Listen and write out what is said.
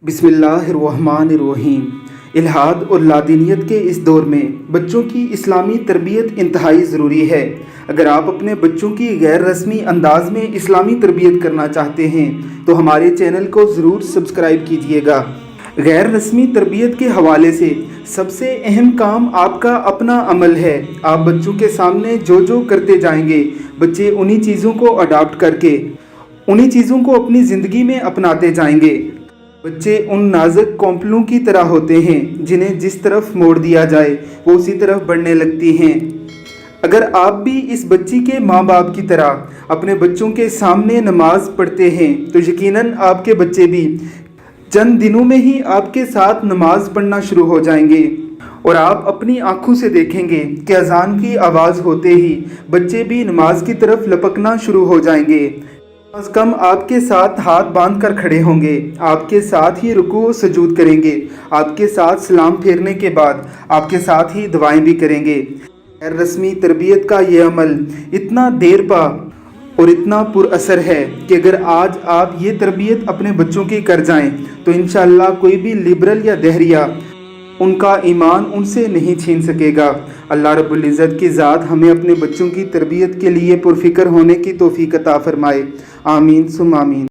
बिस्मिल्लाहिर्रहमानिर्रहीम। इल्हाद और लादीनियत के इस दौर में बच्चों की इस्लामी तरबियत इंतहाई ज़रूरी है। अगर आप अपने बच्चों की गैर रस्मी अंदाज में इस्लामी तरबियत करना चाहते हैं तो हमारे चैनल को ज़रूर सब्सक्राइब कीजिएगा। गैर रस्मी तरबियत के हवाले से सबसे अहम काम आपका अपना अमल है। आप बच्चों के सामने जो जो करते जाएंगे, बच्चे उन्हीं चीज़ों को अडॉप्ट करके उन्हीं चीज़ों को अपनी ज़िंदगी में अपनाते जाएंगे। बच्चे उन नाजुक कौंपलों की तरह होते हैं जिन्हें जिस तरफ मोड़ दिया जाए वो उसी तरफ बढ़ने लगती हैं। अगर आप भी इस बच्ची के माँ बाप की तरह अपने बच्चों के सामने नमाज पढ़ते हैं तो यकीनन आपके बच्चे भी चंद दिनों में ही आपके साथ नमाज पढ़ना शुरू हो जाएंगे और आप अपनी आंखों से देखेंगे कि अजान की आवाज़ होते ही बच्चे भी नमाज की तरफ लपकना शुरू हो जाएंगे। कम अज़ कम आपके साथ हाथ बांध कर खड़े होंगे, आपके साथ ही रुकू व सजूद करेंगे, आपके साथ सलाम फेरने के बाद आपके साथ ही दुआएं भी करेंगे। गैर रस्मी तरबियत का ये अमल इतना देर पा और इतना पुरअसर है कि अगर आज आप ये तरबियत अपने बच्चों की कर जाएं तो इंशाअल्लाह कोई भी लिबरल या दहरिया उनका ईमान उनसे नहीं छीन सकेगा। अल्लाह रब्बुल इज़्ज़त की ज़ात हमें अपने बच्चों की तरबियत के लिए पुरफ़िक्र होने की तौफ़ीक़ अता फ़रमाए। आमीन सुम आमीन।